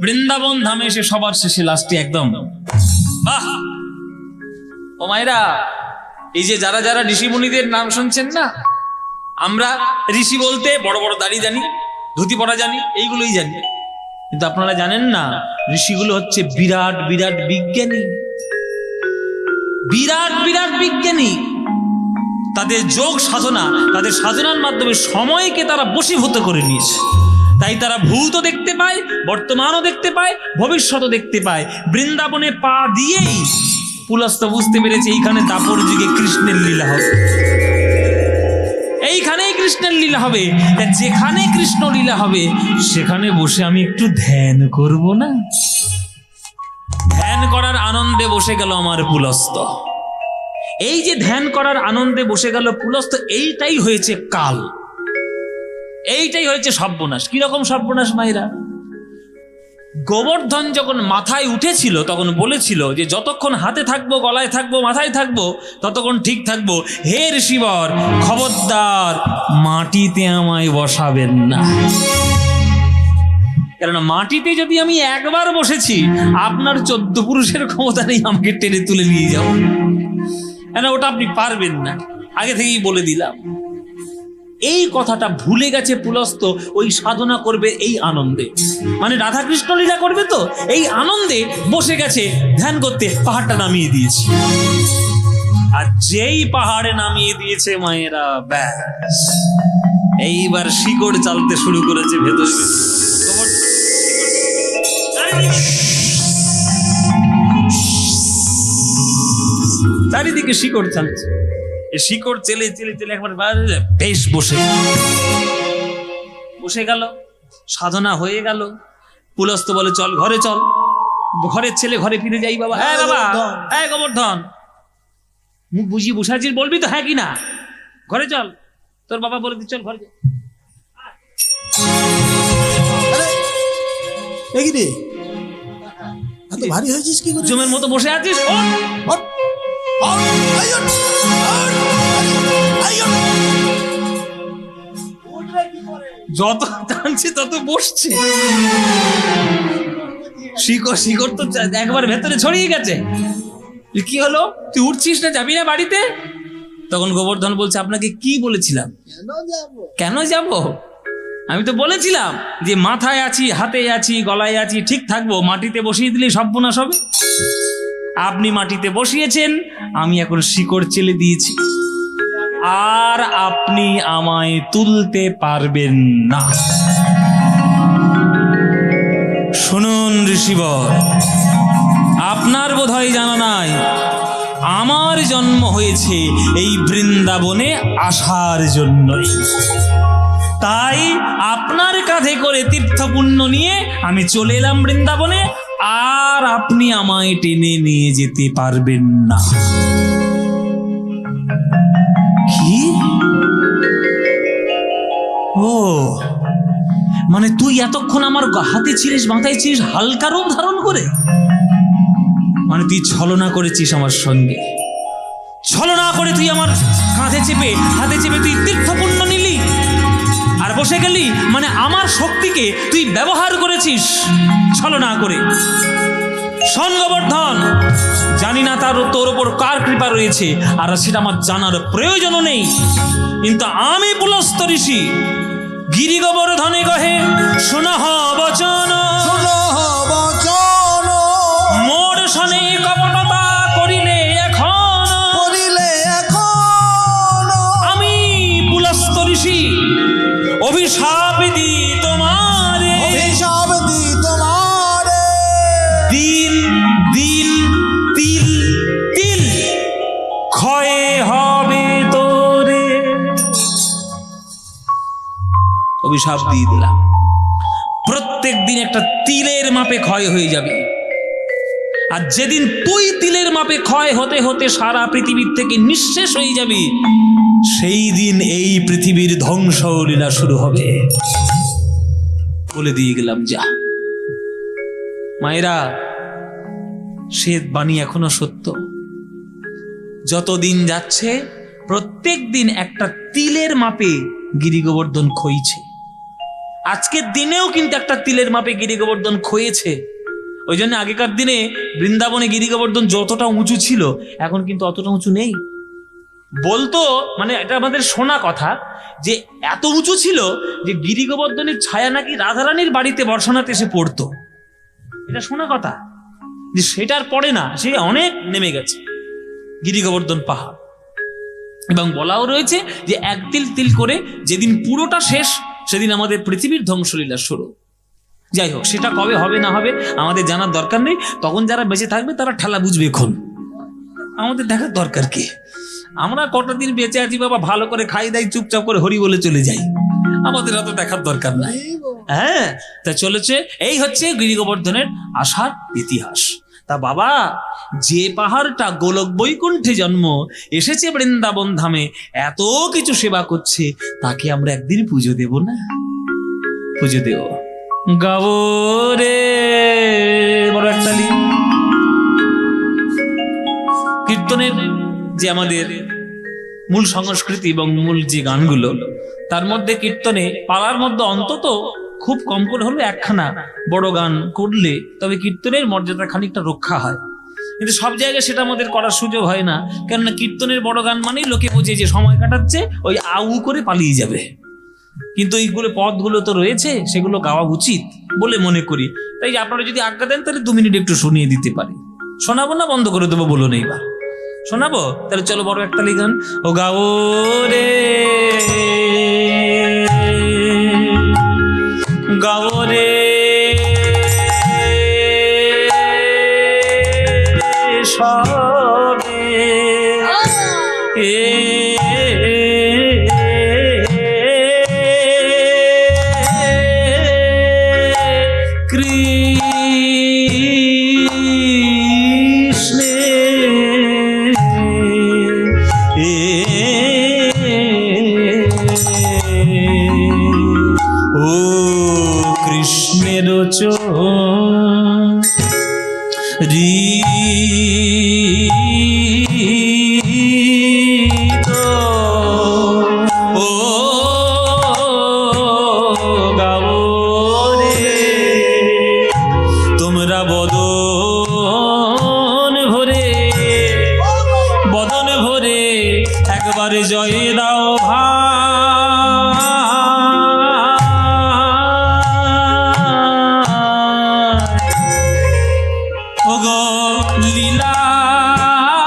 বৃন্দাবন ধামে এসে সবার শেষে লাস্টে একদম বাহ। ও মায়েরা, এই যে যারা যারা ঋষি মুনিদের নাম শুনছেন না, আমরা ঋষি বলতে বড় বড় দাড়ি জানি, ধুতি পরা জানি, এইগুলোই জানি, কিন্তু আপনারা জানেন না ঋষিগুলো হচ্ছে বিরাট বিরাট বিজ্ঞানী, বিরাট বিরাট বিজ্ঞানী। তাদের যোগ সাধনা, তাদের সাধনার মাধ্যমে সময়কে তারা বশীভূত করে নিয়েছে। তাই তারা ভূত দেখতে পায়, বর্তমানও দেখতে পায়, ভবিষ্যৎও দেখতে পায়। বৃন্দাবনে পা দিয়েই পুলস্ত বুঝতে পেরেছে এইখানে দাপর যুগে কৃষ্ণের লীলা হবে, এইখানেই কৃষ্ণের লীলা হবে। যেখানে কৃষ্ণ লীলা হবে সেখানে বসে আমি একটু ধ্যান করব না? ধ্যান করার আনন্দে বসে গেল আমার পুলস্ত। এই যে ধ্যান করার আনন্দে বসে গেল পুলস্ত, এইটাই হয়েছে কাল, এইটাই হয়েছে সর্বনাশ। কিরকম সর্বনাশ মাইরা? গোবর্ধন যখন মাথায় উঠেছিল তখন বলেছিল যে যতক্ষণ হাতে থাকবো, গলায় থাকবো, মাথায় থাকবো, ততক্ষণ ঠিক থাকবো। হে ঋষিবর, খবরদার মাটিতে আমায় বসাবেন না, কারণ মাটিতে যদি আমি একবার বসেছি আপনার 14 পুরুষের ক্ষমতা নেই আমাকে টেনে তুলে নিয়ে যাও, কেন ওটা আপনি পারবেন না, আগে থেকেই বলে দিলাম। এই কথাটা ভুলে গেছে পুলস্ত, ওই সাধনা করবে এই আনন্দে, মানে রাধাকৃষ্ণ লীলা করবে তো এই আনন্দে বসে গেছে ধ্যান করতে। পাহাড়টা নামিয়ে দিয়েছে, আর যেই পাহাড়ে নামিয়ে দিয়েছে মায়েরা, ব্যাস এইবার শিকড় চালতে শুরু করেছে ভেতরে। চারিদিকে শিকড় চালছে, শিকড় চেলে চেলে চেলে একবার বেশ বসে গেল, সাধনা হয়ে গেল। পুলস্ত বলে চল ঘরে চল, ঘরের ছেলে ঘরে ফিরে যাই। বাবা, হ্যাঁ বাবা, হ্যাঁ গোবর্ধন, মুখ বুঝিয়ে বসে আছিস, বলবি তো হ্যাঁ কি না? ঘরে চল, তোর বাবা বলে দিচ্ছে চল ঘরে চল। রে এত ভারী হয়েছিস কি করে? জমের মতো বসে আছিস। যত টানছে তত বসছে, শিকড় তো একবার ভেতরে ছড়িয়ে গেছে। কি হলো, তুই উঠছিস না, যাবি না বাড়িতে? তখন গোবর্ধন বলছে আপনাকে কি বলেছিলাম, কেন যাব? আমি তো বলেছিলাম যে মাথায় আছি, হাতে আছি, গলায় আছি, ঠিক থাকবো, মাটিতে বসিয়ে দিলে সর্বনাশ হবে। আপনি মাটিতে বসিয়েছেন, আমি এখন শিকড় চেলে দিয়েছি, আর আপনি আমায় তুলতে পারবেন না। শুনুন ঋষিবর, আপনার বোধহয় জানা নাই, আমার জন্ম হয়েছে এই বৃন্দাবনে আসার জন্যই। তাই আপনার কাঁধে করে তীর্থপুণ্য নিয়ে আমি চলে এলাম বৃন্দাবনে, আর আপনি আমায় টেনে নিয়ে যেতে পারবেন না। কি? ও মানে তুই এতক্ষণ আমার হাতে ছিলিস, মাথায় ছিলিস, হালকা রূপ ধারণ করে, মানে তুই ছলনা করেছিস আমার সঙ্গে, ছলনা করে তুই আমার কাঁধে চেপে, হাতে চেপে তুই তীর্থপুণ্য নিলি আর বসে গেলি, মানে আমার শক্তিকে তুই ব্যবহার করেছিস ছলনা করে। শোন গোবর্ধন, জানি না তোর ওপর কার কৃপা রয়েছে, আর সেটা আমার জানার প্রয়োজনও নেই, কিন্তু আমি পুলস্ত ঋষি গিরি গোবর্ধনে কহে শোনহ বচন, মোর শনে কপটতা করিলে এখন, আমি পুলস্ত ঋষি অভিশাপ দি তোমারে, দিন দিন তিল তিল ক্ষয়ে হবে তোরে। অভিশাপ দিয়ে দিলাম, প্রত্যেক দিন একটা তিলের মাপে ক্ষয় হয়ে যাবে, আর যেদিন তুই তিলের মাপে ক্ষয় হতে হতে সারা পৃথিবীর থেকে নিঃশেষ হয়ে যাবি, সেই দিন এই পৃথিবীর ধ্বংস লীলা শুরু হবে। বলে দিয়ে গেলাম যা। মায়েরা, সে বাণী এখনো সত্য। যতদিন যাচ্ছে প্রত্যেক দিন একটা তিলের মাপে গিরি গোবর্ধন ক্ষয়ছে, আজকের দিনেও কিন্তু একটা তিলের মাপে গিরি গোবর্ধন ক্ষয়েছে। ওই জন্য আগেকার দিনে বৃন্দাবনে গিরি গোবর্ধন যতটা উঁচু ছিল এখন কিন্তু অতটা উঁচু নেই। বলতো মানে এটা আমাদের শোনা কথা যে এত উঁচু ছিল যে গিরি গোবর্ধনের ছায়া নাকি রাধারানীর বাড়িতে বর্ষানাতে এসে পড়তো। এটা শোনা কথা, যে সেটার পরে না, সে অনেক নেমে গেছে গিরি গোবর্ধন পাহাড়। এবং বলাও রয়েছে যে এক তিল তিল করে যেদিন পুরোটা শেষ সেদিন আমাদের পৃথিবীর ধ্বংসলীলা শুরু। যাই হোক, সেটা কবে হবে না হবে আমাদের জানার দরকার নেই। তখন যারা বেঁচে থাকবে তারা ঠেলা বুঝবে, এখন আমাদের দেখার দরকার কি? আমরা কটা দিন বেঁচে আছি বাবা, ভালো করে খাই দাই, চুপচাপ করে হরি বলে চলে যাই, আমাদের অত দেখার দরকার নাই। হ্যাঁ, তা চলেছে, এই হচ্ছে গিরি গোবর্ধনের আসার ইতিহাস। তা বাবা, যে পাহাড়টা গোলক বৈকুণ্ঠে জন্ম এসেছে বৃন্দাবন ধামে, এত কিছু সেবা করছে, তাকে আমরা একদিন পুজো দেব না? পুজো দেব। গাবো রে বড় একতালি। কীর্তনের যে আমাদের মূল সংস্কৃতি এবং মূল যে গানগুলো, তার মধ্যে কীর্তনে পালার মধ্যে অন্তত খুব কম করে হলে একখানা বড় গান করলে তবে কীর্তনের মর্যাদা খানিকটা রক্ষা হয়। কিন্তু সব জায়গায় সেটা আমাদের করার সুযোগ হয় না, কেননা কীর্তনের বড় গান মানেই লোকে বোঝে যে সময় কাটাচ্ছে, ওই আউ করে পালিয়ে যাবে। কিন্তু এইগুলো পদগুলো তো রয়েছে, সেগুলো গাওয়া উচিত বলে মনে করি। তাই আপনারা যদি আজ্ঞা দেন তাহলে 2 মিনিট একটু শুনিয়ে দিতে পারি। শোনাবো না বন্ধ করে দেবো বলুন? এইবার শোনাবো? তাহলে চলো বড় একতালি গান। ও গাও রে গাও রে সবে একবারে জয় দাও ওগো লীলাময়,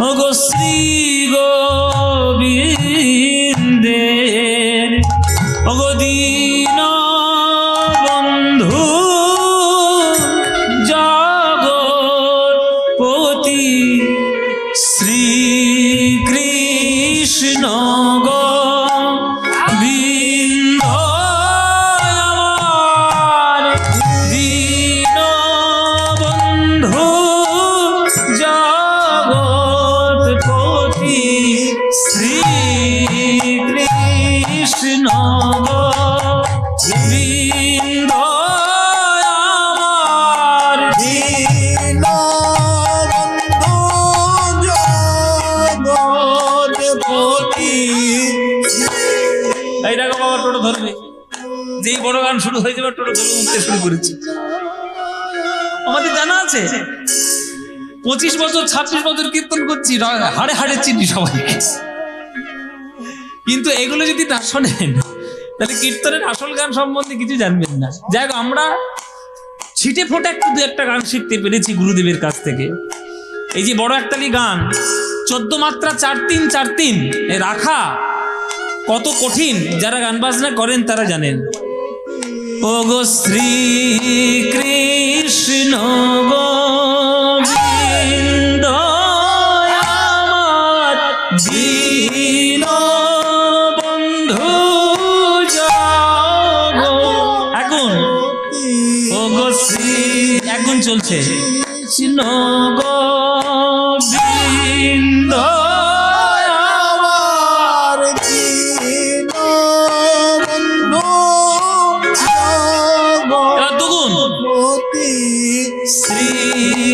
ওগো শ্রী গোবিন্দের, ওগো দীন বন্ধু জগৎপতি শ্রীকৃষ্ণ গোবিন্দ, আমার দীন বন্ধু জগৎপতি শ্রীকৃষ্ণ গোবিন্দ, আমার দীন এই দেখো বাবা, টোটো ধরবে। যেই বড় গান শুরু হয়ে যাবে টোটো ধরে উঠতে শুরু করেছে। আমাদের জানা আছে 25 বছর 26 বছর কীর্তন করছি, হাড়ে হাড়ে চিনি সবাইকে। কিন্তু এগুলো যদি না শোনেন তাহলে কীর্তনের আসল গান সম্বন্ধে কিছু জানবেন না। যাই হোক, আমরা ছিটে ফোটে একটু 2-1টা গান শিখতে পেরেছি গুরুদেবের কাছ থেকে। এই যে বড় একতালি গান 14 মাত্রা 4-3 4-3 রাখা কত কঠিন, যারা গান বাজনা করেন তারা জানেন। ওগো শ্রীকৃষ্ণ গোবিন্দ, আমার দীন বন্ধু এখন ওগো শ্রী এখন চলছে কৃষ্ণ গোবিন্দ,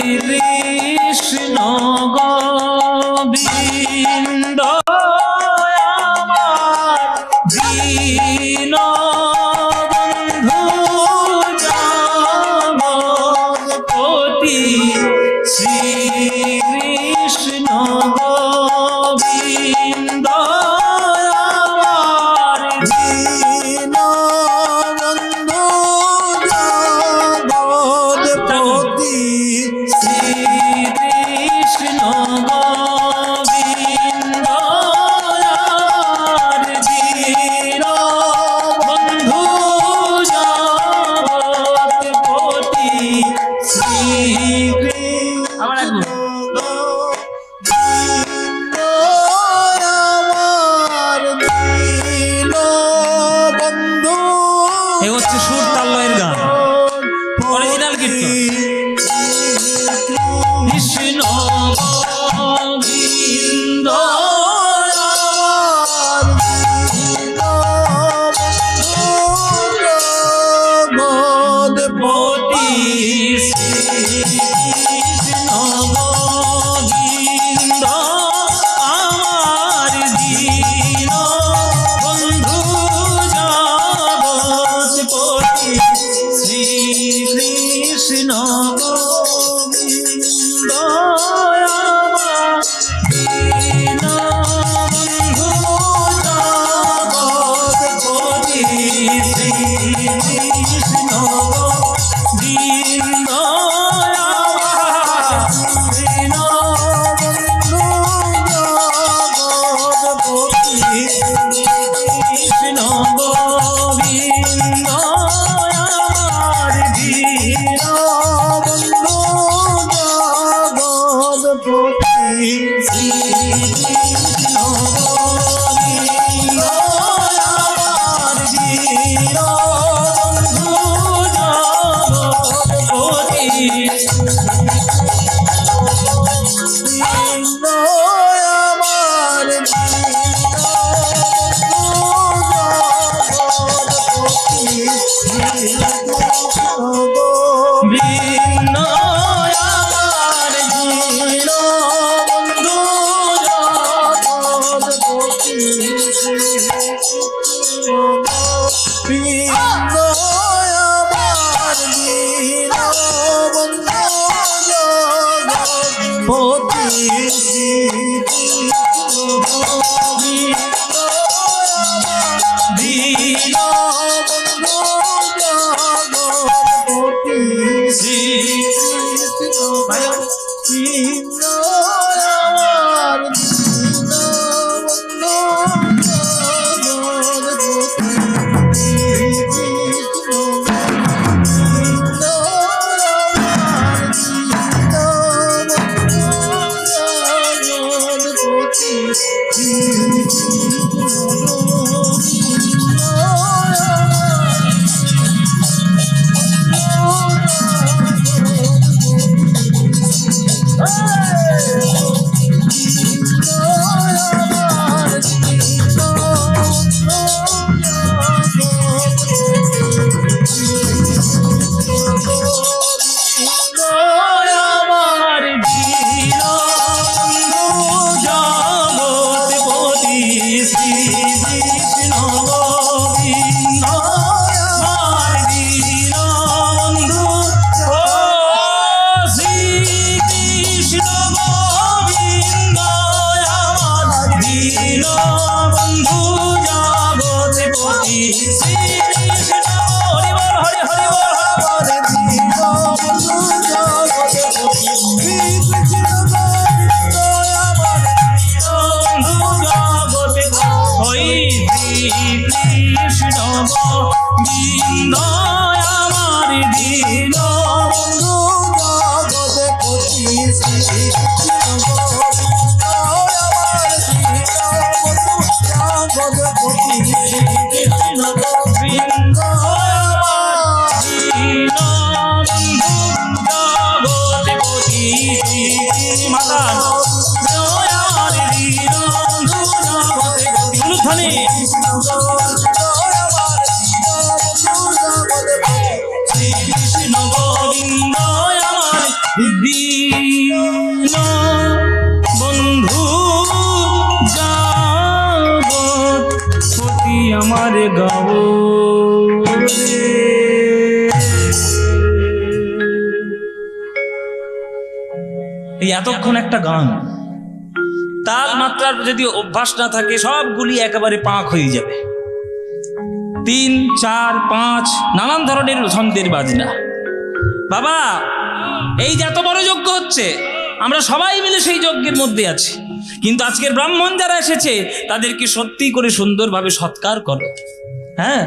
শ্রীকৃষ্ণ গোবিন্দ, আমার তাল্লয়ের গান, অরিজিনাল কীর্তন। কৃষ্ণ গোবিন্দ পতি কৃষ্ণ গোবিন্দ আমার দীন বন্ধু জগৎপতি শ্রী কৃষ্ণ গোবিন্দ আমার দীন বন্ধু জগৎপতি শ্রী কৃষ্ণ গোবিন্দ আমার দীন বন্ধু জগৎপতি কৃষ্ণ গোবিন্দ আমার দীন বন্ধু জগৎপতি শ্রী কৃষ্ণ গোবিন্দ আমার দীন বন্ধু জগৎপতি ভিন্ন আমার দীন বন্ধু জগৎপতি দীন আমার দীন বন্ধু জগৎপতি শ্রী কৃষ্ণ গোবিন্দ আমার দীন বন্ধু ও শ্রী কৃষ্ণ গোবিন্দ আমার দীন বন্ধু জগৎপতি শ্রী কৃষ্ণ হরি বল হরি হরি বল হরে দীন বন্ধু কৃষ্ণ গোবিন্দ আমার দীন বন্ধু জগৎপতি শ্রী কৃষ্ণ গোবিন্দ আমার দীন বন্ধু জগৎপতি শ্রী কৃষ্ণ গোবিন্দ আমার দীন বন্ধু জগৎপতি মাতা আমার দীন বন্ধু জগৎপতি উলুধ্বনি শ্রী কৃষ্ণ গোবিন্দ আমার দীন বন্ধু জগৎপতি আমার গাও এই এতক্ষণ একটা গান, তাল মাত্রার যদি অভ্যাস না থাকে সবগুলি একেবারে পাক হয়ে যাবে। 3, 4, 5 নানান ধরনের ছন্দের বাজনা। বাবা, এই যে এত বড় যজ্ঞ হচ্ছে, আমরা সবাই মিলে সেই যজ্ঞের মধ্যে আছি, কিন্তু আজকের ব্রাহ্মণ যারা এসেছে তাদেরকে সত্যি করে সুন্দরভাবে সৎকার করো। হ্যাঁ,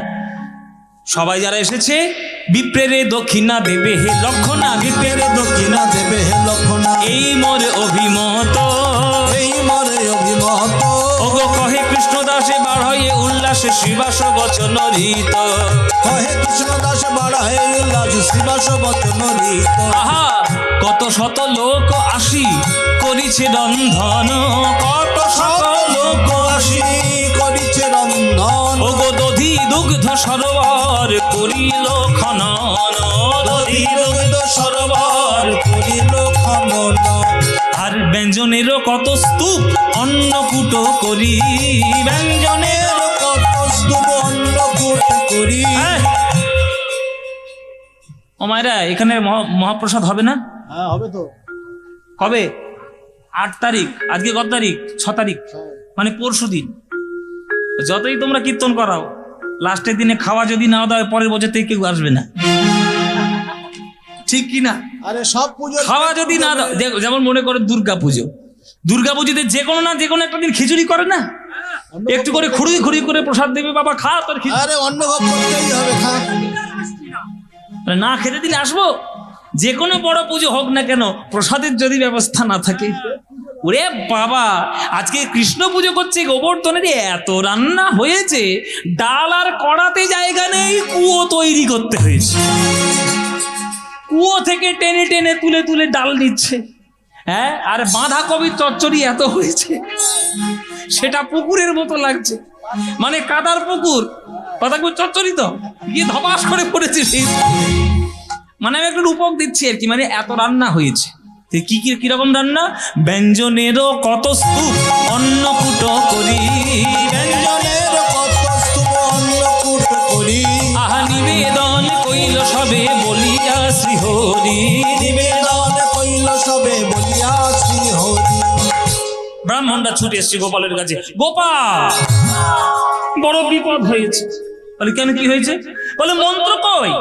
সবাই যারা এসেছে, বিপ্রেরে দক্ষিণা দেবে হে লক্ষণা, বিপ্রেরে দক্ষিণা দেবে হে লক্ষণা, এই মোরে অভিমত, এই মোরে অভিমত, ওগো কহে কৃষ্ণ কৃষ্ণদাসে বাড়াইয়ে উল্লাসে শ্রীবাস বচন রীত। কহে কৃষ্ণ দাস বাড়ায় উল্লাস শ্রীবাস বচন রীত। আহা কত শত লোক আসি করিছে রন্ধন, কত শত লোক আসি করিছে রন্ধন। ও গো দধি দুগ্ধ সরোবর করিল খনন, দধি দুগ্ধ সরোবর করিল খনন। আর ব্যঞ্জনেরও কত স্তূপ অন্নকূট করি, ব্যঞ্জনের কত স্তূপ অন্নকূট করি। ও মায়েরা এখানে মহাপ্রসাদ হবে না? হ্যাঁ হবে তো। কবে? 8 তারিখ। আজকে কত তারিখ? 6 তারিখ, মানে পরশু দিন। যতই তোমরা কীর্তন করাও, লাস্টের দিনে খাওয়া যদি না দেয় পরের বছর থেকে কেউ আসবে না, ঠিক কি না? আরে সব পুজো খাওয়া যদি না দাও, যেমন মনে করো দুর্গা পুজো, দুর্গা পুজোতে যে কোনো না যে কোনো একটা দিন খিচুড়ি করে না, একটু করে খুঁড়ি খুঁড়ি করে প্রসাদ দেবে, বাবা খা তোর খিচুড়ি। আরে অন্ন ভোগ করতেই হবে, খা। না খেতে দিলে আসবো? যে কোনো বড় পুজো হোক না কেন, প্রসাদের যদি ব্যবস্থা না থাকে, ওরে বাবা আজকে কৃষ্ণ পুজো করছে, গোবর্ধনের এত রান্না হয়েছে, ডাল আর কড়াতে জায়গা নেই, কুয়ো তৈরি করতে হয়েছে। কুয়ো থেকে টেনে টেনে তুলে তুলে ডাল নিচ্ছে। হ্যাঁ, আর বাঁধাকপির চচ্চড়ি এত হয়েছে, সেটা পুকুরের মতো লাগছে, মানে কাদার পুকুর। বাঁধাকপির চচ্চড়ি তো গিয়ে ধপাস করে পড়েছে সেই পুকুরে। মানে আমি একটু রূপক দিচ্ছি আর কি, মানে এত রান্না হয়েছে। কি কি কিরকম রান্না? ব্যঞ্জনেরও কত স্তূপ অন্নকূট করি, ব্যঞ্জনের কত স্তূপ অন্নকূট করি। আহা নিবেদন কইল সবে বলিয়া শ্রীহরি, নিবেদন কইল সবে বলিয়া শ্রীহরি। ব্রাহ্মণরা ছুটে এসছে গোপালের কাছে, গোপাল বড় বিপদ হয়েছে। বলে কেন, কি হয়েছে? বলে মন্ত্র কই?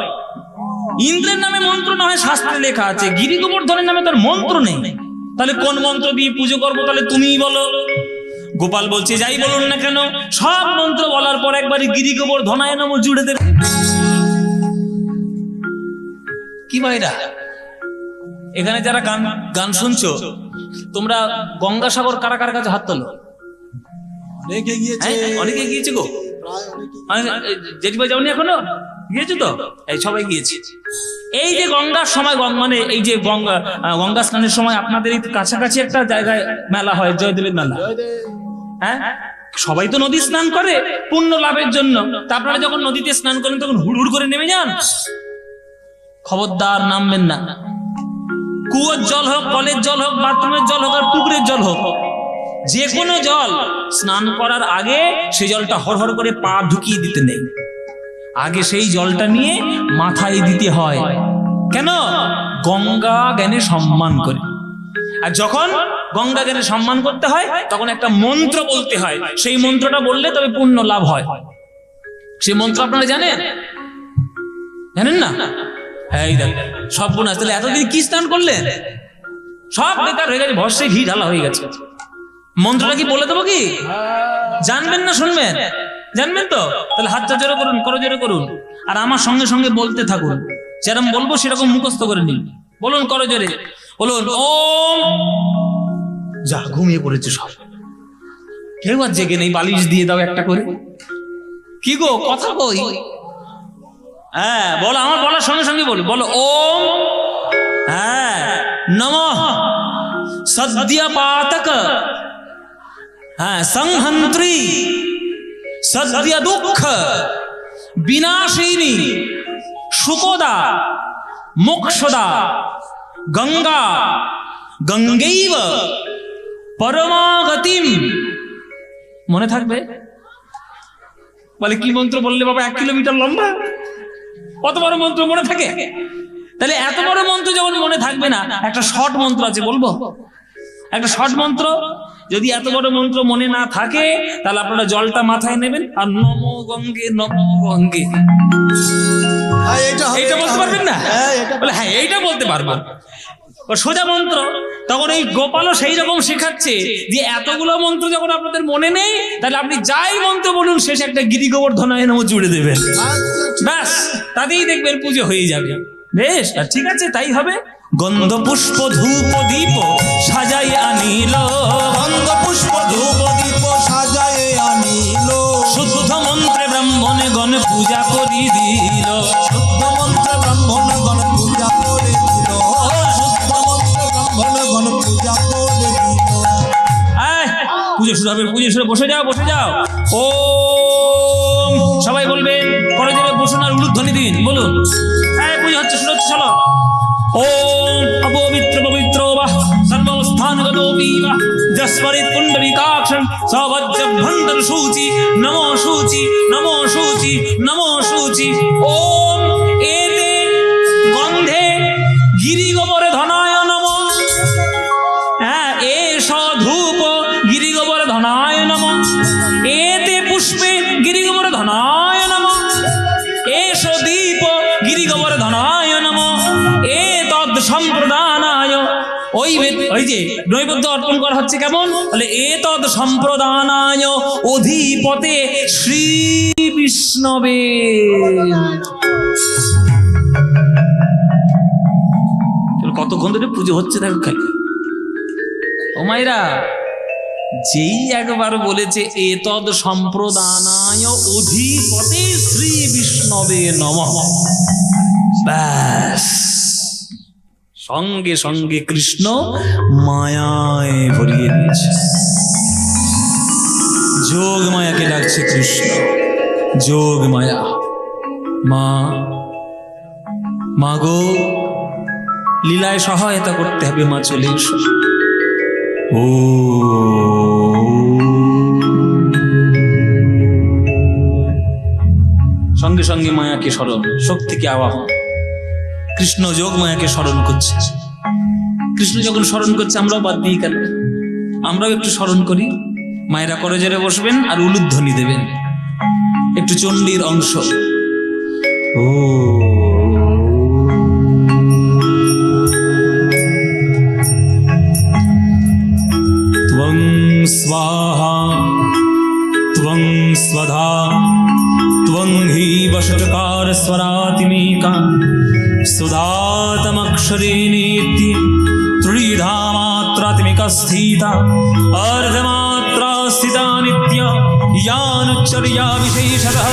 ইন্দ্রের নামে মন্ত্র না হয় শাস্ত্রে লেখা আছে, গিরি গোবর্ধনের নামে তার মন্ত্র নেই, তাহলে কোন মন্ত্র দিয়ে পুজো করবো? তাহলে তুমিই বলো। গোপাল বলছে যাই বলুন না কেন, সব মন্ত্র বলার পর একবারে গিরি গোবর্ধনায় নাম জুড়ে দেবে। কি ভাইরা এখানে যারা গান গান শুনছো, তোমরা গঙ্গাসাগর কারা কার কাছে হাত তোলো? অনেকে গিয়েছে, অনেকে গিয়েছে গো। প্রায় অনেকে। জেঠিভাই যাওনি এখনো? গিয়েছো তো? এই সবাই গিয়েছে। এই যে গঙ্গার সময়, মানে এই যে গঙ্গা স্নানের সময় আপনাদের এই কাছাকাছি একটা জায়গায় মেলা হয়, জয়দেবের মেলা। হ্যাঁ, সবাই তো নদী স্নান করে পুণ্য লাভের জন্য। তা আপনারা যখন নদীতে স্নান করেন তখন হুড় করে নেমে যান? খবরদার নামবেন না। কুয়োর জল হোক, কলের জল হোক, বাথরুমের জল হোক, আর পুকুরের জল হোক, যে কোনো জল স্নান করার আগে সেই জলটা হরহর করে পা ঢুকিয়ে দিতে নেই। আগে সেই জলটা নিয়ে মাথায় দিতে হয়। কেন? গঙ্গা জ্ঞানে সম্মান করে। আর যখন গঙ্গা জ্ঞানে সম্মান করতে হয় তখন একটা মন্ত্র বলতে হয়, সেই মন্ত্রটা বললে তবে পুণ্য লাভ হয়। সেই মন্ত্র আপনারা জানেন? জানেন না? এই দেখ সব বোন, তাহলে এতদিন কি স্নান করলেন? সব বেকার হয়ে গেছে, ভস্যে ঘি ঢালা হয়ে গেছে। মন্ত্রটা কি বলে দেবো কি? জানবেন না শুনবেন? জানবেন তো? তাহলে হাতটা জোরে করুন, করো জোরে করুন, আর আমার সঙ্গে সঙ্গে বলতে থাকুন। যেরকম বলবো সেরকম মুখস্থ করে নিন। বলুন করো জোরে, বলুন ওম। যা ঘুমিয়ে পড়েছে সব, কেউ আর জেগে নেই। বালিশ দিয়ে দাও একটা করে। কি গো কথা কই? হ্যাঁ বলো, আমার বলার সঙ্গে সঙ্গে বলো, বলো ওম। হ্যাঁ, নমঃ সদ্যপাতক, হ্যাঁ সংহন্ত্রী সদ্য দুঃখ বিনাশিনী সুকোদা মোক্ষদা গঙ্গা গঙ্গৈব পরমাগতিম। মনে থাকবে? বলে কি মন্ত্র বললে বাবা 1 কিলোমিটার লম্বা? কত বড় মন্ত্র মনে থাকে? তাহলে এত বড় মন্ত্র যখন মনে থাকবে না, একটা শর্ট মন্ত্র আছে, বলবো একটা শর্ট মন্ত্র। যদি এত বড় মন্ত্র মনে না থাকে তাহলে আপনারা জলটা মাথায় নেবেন আর নমো গঙ্গে নমো গঙ্গে, এইটা বলতে পারবেন না? বলে হ্যাঁ এইটা বলতে পারবো, সোজা মন্ত্র। তখন এই গোপালও সেই রকম শেখাচ্ছে যে এতগুলো মন্ত্র যখন আপনাদের মনে নেই, তাহলে আপনি যাই মন্ত্র বলুন শেষে একটা গিরি গোবর্ধনায় নমঃ জুড়ে দেবেন, ব্যাস তাতেই দেখবেন পুজো হয়ে যাবে। বেশ, ঠিক আছে তাই হবে। গন্ধ পুষ্প ধূপ দীপ সাজাই আনিল, গন্ধ পুষ্প ধূপ দীপ সাজায় আনিল, ব্রাহ্মণগণ পূজা করি দিল, শুদ্ধ মন্ত্রে ব্রাহ্মণগণ পূজা করে দিল, শুদ্ধ মন্ত্রে ব্রাহ্মণগণ পূজা করে দিল। আয়, পুজো শুরু হবে, পুজো শুরু, বসে যাও বসে যাও। ও সবাই বলবেন, করে দেবে, বসুন আর উলুধ্বনি দিন, বলুন। হ্যাঁ, পুজো হচ্ছে, শুরু হচ্ছে, চলো। ওম অপবিত্র পবিত্র বাহ সর্বস্থানগতোপি বাহ যস্মরিত পুণ্ডরীকাক্ষং সবজ্জভ্যন্তর সূচি নমো সূচি নমো সূচি নমো সূচি। ওম এতে গন্ধে গিরিগোবর ধনায় নমঃ। হ্যাঁ, এষ ধূপ গিরিগোবর ধনায় নমঃ। এতে পুষ্পে গিরিগোবর ধনায় নমঃ। এষ দীপ গিরিগোবর ধনায় নমঃ। এতদ সম্প্রদানায়, ওই যে নৈবেদ্য অর্পণ করা হচ্ছে কেমন, বলে এতদ সম্প্রদানায় অধিপতে শ্রী বিষ্ণবে। কতক্ষণ ধরে পুজো হচ্ছে দেখো খালি। ও মাইরা, যেই একবার বলেছে এতদ সম্প্রদানায় অধিপতে শ্রী বিষ্ণবে নমঃ, ব্যাস সঙ্গে সঙ্গে কৃষ্ণ মায়ায় ভরিয়ে দিয়েছে। যোগ মায়াকে ডাকছে কৃষ্ণ, যোগ মায়া। মা, মা গো, লীলায় সহায়তা করতে হবে, মা চলে এসো। ও সঙ্গে সঙ্গে মায়াকে স্মরণ, শক্তিকে আবাহন। কৃষ্ণ যোগ মায়াকে স্মরণ করছে। কৃষ্ণ যখন স্মরণ করছে, আমরাও বাদ দিই কেন? আমরাও একটু স্মরণ করি। মায়েরা করে জোরে বসবেন আর উলুধ্বনি দেবেন, একটু চণ্ডীর অংশ। ও ত্বং স্বাহা ত্বং স্বধা ত্বং হি বশটকার স্বরাতিমেকা सुधातमक्षरे नेति त्रिधा मात्रात्मिका स्थिता अर्धमात्रा स्थिता नित्य यानुच्चर्या विशेषतः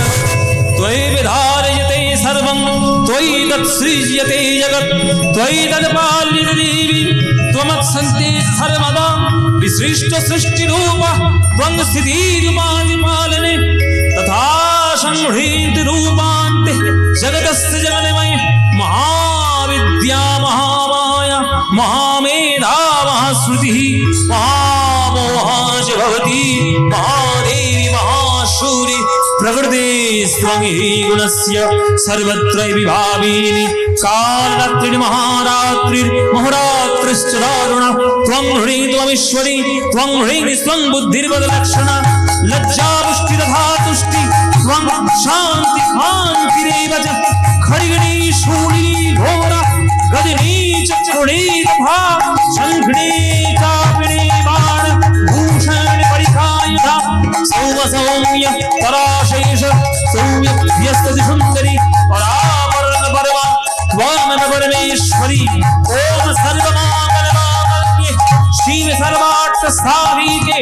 त्वयि विधारयते सर्वं त्वयि तत्सृज्यते जगत् त्वयि तत्पाल्यते देवी त्वमत्सन्ते सर्वदा विसृष्ट सृष्टिरूपः त्वं स्थितिरूपादिपालने तथा संहृति रूपान्ते जगतस्य जगन्मय महाविद्या महामाया महामेधा महाश्रुतिः महामोहा च भवति महादेवी महाशूरि प्रकृतिस्त्वं हि गुणस्य सर्वत्र विभाविनी कालरात्रिर्महारात्रिर्महोरात्रिश्च दारुणा त्वं ह्रीं त्वमीश्वरी त्वं ह्रीं स्वं बुद्धिर्वदलक्षणा लज्जा पुष्टि तथा तुष्टि त्वं शान्ति कान्तिरेव च खड्गिणी शूलिनी घोरा गदिनी चक्रुणी तथा शङ्खिणी चापिणी बाण भूषण परिखायुधा सौम सौम्य पराशेष सौम्य व्यस्तति सुन्दरी परावरण परमा त्वमेव परमेश्वरी ॐ सर्वमाङ्गलमाङ्गल्ये शिवे सर्वार्थ साधिके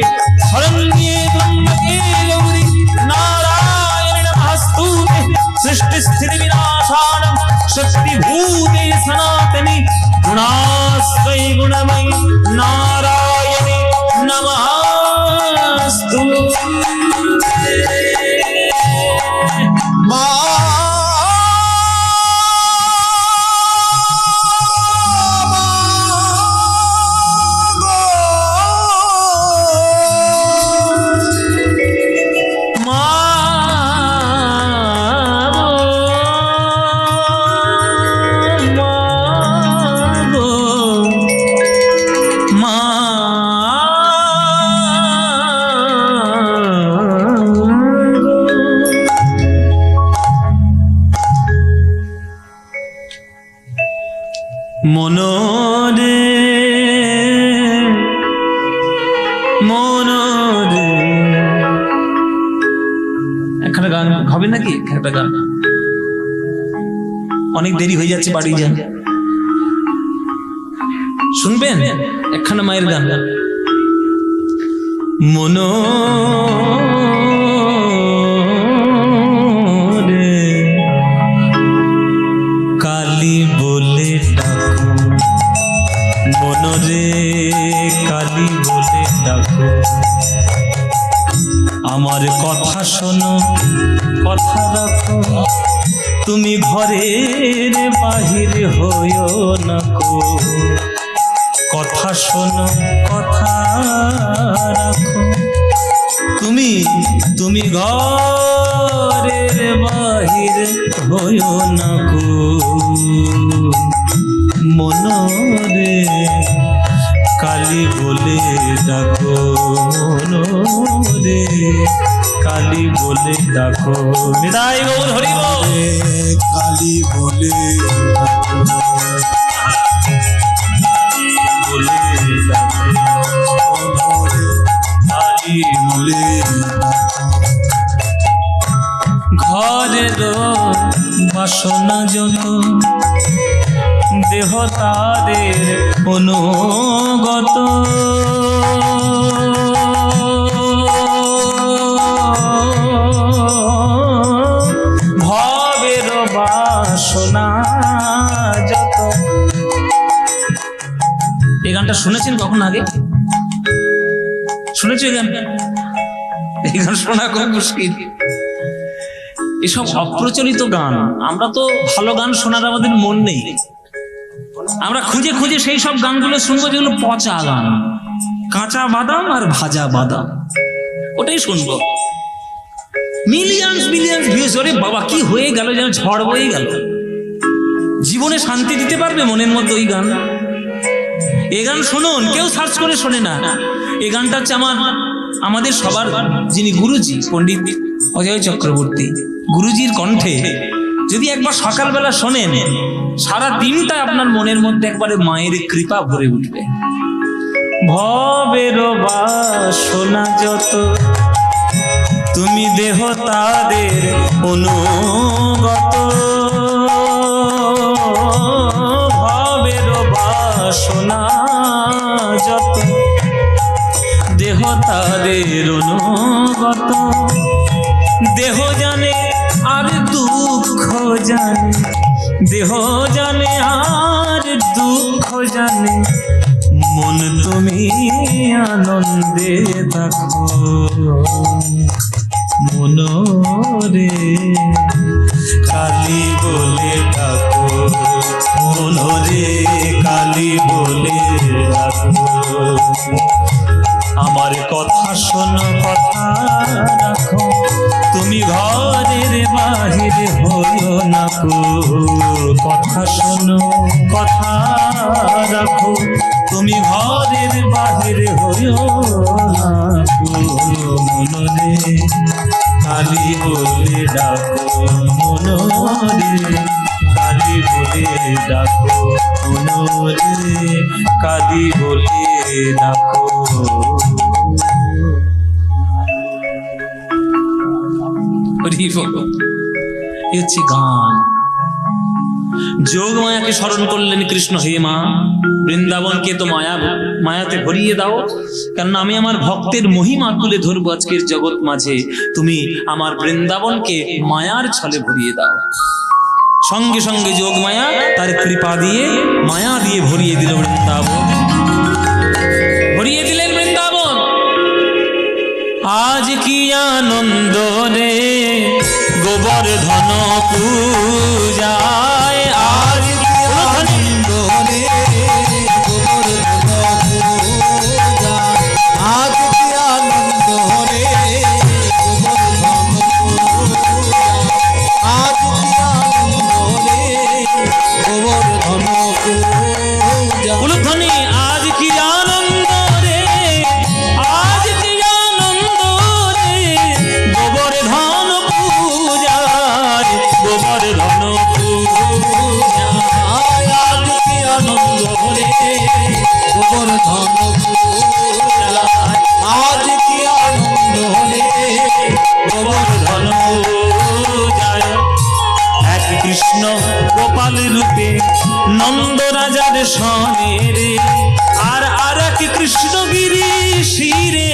शरण्ये त्र्यम्बके गौरी नारायणे नमस्तुते सृष्टि स्थिति विनाशानं शक्तिभूते सनातनी गुणाश्रय गुणमयी नारायणे नमस्तुते। মা মনরে মনরে একটা গান হবে নাকি? একটা গান, অনেক দেরি হয়ে যাচ্ছে, বাড়ি যান, শুনবেন একখানা মায়ের গান। মনো কালী বলে ডাকো মনরে, কালী বলে ডাকো। আমার কথা শোনো, কথা রাখো, তুমি ঘরের বাহির হইও না কো। কথা শোনো, কথা রাখো, তুমি ঘরের বাহির হইও না কো। মনরে কালী বলে ডাকো, মনরে কালী বলে ডাকো। বিদায় গৌর হরি বল। কালী বলে বলে ডাকো, কালী বলে ঘরের বাসনা যত দেহ তাদের অনুগত। ভবের বাসনা যত। এই গানটা শুনেছেন কখন আগে? শুনেছো এই গান? এই গান শোনা খুব মুশকিল। এসব অপ্রচলিত গান, আমরা তো ভালো গান শোনার আমাদের মন নেই। আমরা খুঁজে খুঁজে সেই সব গানগুলো শুনবো যেগুলো পচা গান, কাঁচা বাদাম আর ভাজা বাদাম, ওটাই শুনবো। Millions views. ওরে বাবা, কি হয়ে গেল, যেন ঝড় বয়ে গেল। জীবনে শান্তি দিতে পারবে মনের মধ্যে ওই গান? এই গান শুনুন, কেউ সার্চ করে শোনে না। এই গানটা হচ্ছে আমাদের সবার যিনি গুরুজি, পণ্ডিত অজয় চক্রবর্তী গুরুজির কণ্ঠে যদি একবার সকালবেলা শোনেন, সারা দিনটা আপনার মনের মধ্যে একবারে মায়ের কৃপা ভরে উঠবে। ভবের বাসনা যত তুমি দেহ তাদের অনুগত। ভবের বাসনা যত দেহ তাদের অনুগত। দেহ জানে আর দুঃখ জানে, দেহ জানে আর দুঃখ জানে, মন তুমি আনন্দে থাকো। মনরে কালী বলে ডাকো, মনরে কালী বলে ডাকো। আমার কথা শোনো, কথা রাখো, তুমি ঘরের বাহির হইও না কো। কথা শোনো, কথা রাখো, তুমি ঘরের বাহির হইও না কো। মনরে কালী বলে ডাকো, মনরে কালী বলে ডাকো, মনরে কালী বলে ডাকো। এ হচ্ছে গান। যোগ মায়াকে স্মরণ করলেন কৃষ্ণ, হে মা, বৃন্দাবনকে তো মায়াতে ভরিয়ে দাও, কারণ আমি আমার ভক্তের মহিমা তুলে ধরবো আজকের জগৎ মাঝে। তুমি আমার বৃন্দাবনকে মায়ার ছলে ভরিয়ে দাও। সঙ্গে সঙ্গে যোগ মায়া তার কৃপা দিয়ে, মায়া দিয়ে ভরিয়ে দিল বৃন্দাবন, ভরিয়ে দিলেন বৃন্দাবন। আজ কি আনন্দ রে গোবর্ধন পূজায়, আজ কি আনন্দ রে গোবর্ধন পূজায়, আজ কি আনন্দ রে গোবর্ধন পূজায়, আজ কি আনন্দ রে গোবর্ধন পূজায়। উলুধ্বনি, আজ কি আনন্দ রে, আজ কি আনন্দ রে গোবর্ধন পূজায়, গোবর্ধন পূজায়, আজ কি আনন্দ রে গোবর্ধন পূজায়, আজ কি আনন্দ রে গোবর্ধন পূজায়। এক কৃষ্ণ গোপাল রূপে নন্দ রাজার সনে রে, আর এক কৃষ্ণ গিরি শিরে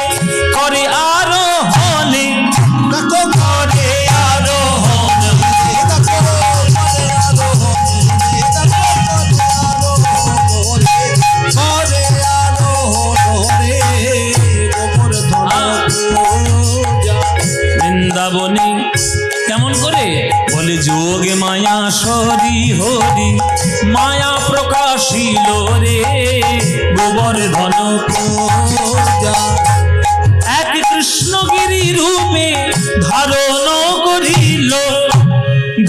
করে আরো হলে, করে আরো হলে, মায়া প্রকাশিল রে গোবর্ধন পূজা এক কৃষ্ণগিরি রূপে ধারণ করিল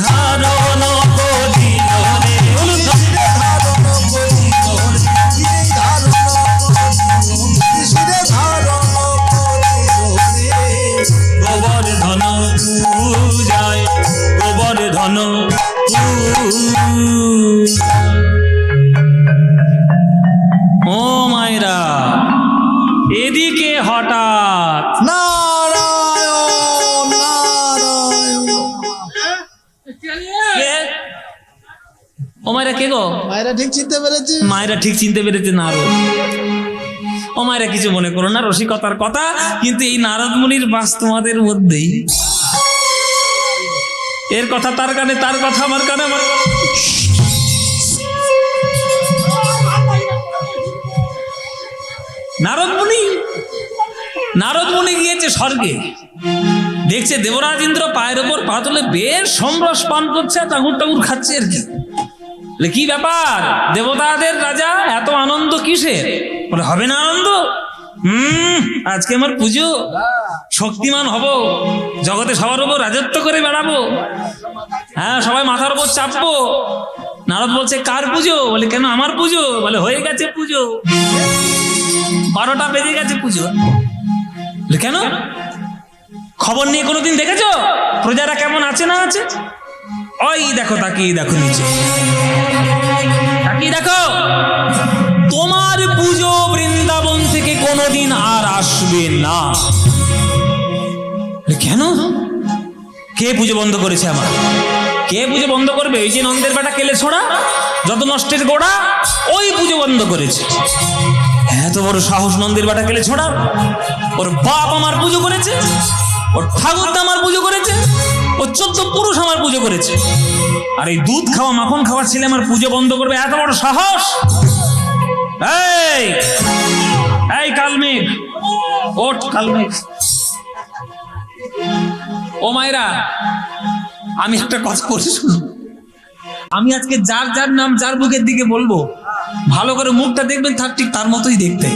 ধারণ করিল রে শিরে ধারণ করিল শিরে ধারণ করিল শিরে ধারণ করিল রে গোবর্ধন পূজায় গোবর্ধন ও মায়েরা এদিকে হঠাৎ নারায়ণ নারায়ণ কে? ও মায়েরা কে গো? মায়েরা ঠিক চিনতে পেরেছে মায়েরা ঠিক চিনতে পেরেছে নারদ। ও মায়েরা কিছু মনে করো না, রসিকতার কথা, কিন্তু এই নারদ মুনির বাস তোমাদের মধ্যেই। এর কথা তার কানে, তার কথা আমার কানে, আমার নারদ মুনি গিয়েছে স্বর্গে, দেখছে দেবরাজ ইন্দ্র পায়ের ওপর পা তুলে বেশ সমরস পান করছে, টাগুর টাগুর খাচ্ছে আর কি। বলে কি ব্যাপার, দেবতাদের রাজা, এত আনন্দ কিসের? বলে হবে না আনন্দ, আজকে আমার পুজো, শক্তিমান হব, জগতে সবার উপর রাজত্ব করে বেড়াবো, হ্যাঁ সবাই মাথার উপর চাপবো। নারদ বলছে কার পুজো? বলে কেন আমার পুজো? বলে হয়ে গেছে পুজো, 12টা বেজে গেছে পুজো। বলে কেন, খবর নিয়ে কোনোদিন দেখেছো প্রজারা কেমন আছে না আছে? ওই দেখো, তাকিয়ে দেখো নিচে, তাকিয়ে দেখো, তোমার পুজো বৃন্দাবন থেকে কোনোদিন আর আসবে না। কেন, কে পুজো বন্ধ করেছে আমার? কে পুজো বন্ধ করবে? ওই যে নন্দের বেটা কেলে ছোড়া, যত নষ্টের গোড়া, ওই পুজো বন্ধ করেছে। এত বড় সাহস নন্দের বেটা কেলে ছোড়া, ওর বাপ আমার পুজো করেছে, ওর ঠাকুরদা আমার পুজো করেছে, ও 14 পুরুষ আমার পুজো করেছে, আর এই দুধ খাওয়া মাখন খাওয়া ছেলে আমার পুজো বন্ধ করবে? এত বড় সাহস! এই এই কালমেঘ, ওঠ কালমেঘ। ও মায়েরা, আমি একটা কথা বলে শুনুন, আমি আজকে যার যার নাম যার বুকের দিকে বলবো, ভালো করে মুখটা দেখবেন, তার ঠিক তার মতোই দেখতে,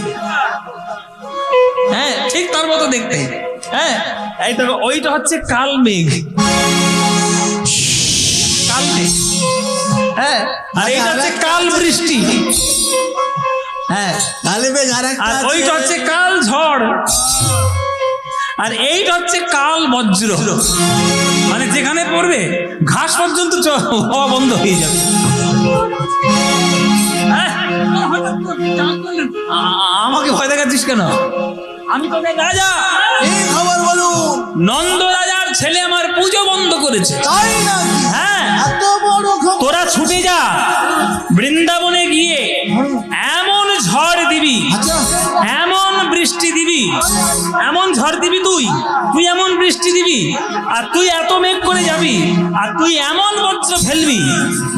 হ্যাঁ ঠিক তার মতো দেখতে। হ্যাঁ এই তো, ওইটা হচ্ছে কালমেঘ, কালমেঘ, হ্যাঁ, আর এইটা হচ্ছে কাল বৃষ্টি, হ্যাঁ, কালিমেঘ আরেকটা আর আছে। ওইটা হচ্ছে কাল ঝড়, আর এইটা হচ্ছে কাল বজ্র। মানে যেখানে পড়বে ঘাস পর্যন্ত হওয়া বন্ধ হয়ে যাবে। হ্যাঁ? আমাকে ভয় দেখাচ্ছিস কেন? আমি তোকে রাজা, এই খবর বলুন। নন্দ রাজার ছেলে আমার পুজো বন্ধ করেছে। তাই নাকি? হ্যাঁ, এত বড় খবর। তোরা ছুটে যা বৃন্দাবনে গিয়ে এমন ঝড় দিবি, আচ্ছা এমন বৃষ্টি দিবি, এমন ঝড় দিবি, তুই এমন বৃষ্টি দিবি, আর তুই এত মেঘ করে যাবি, আর তুই এমন বজ্র ফেলবি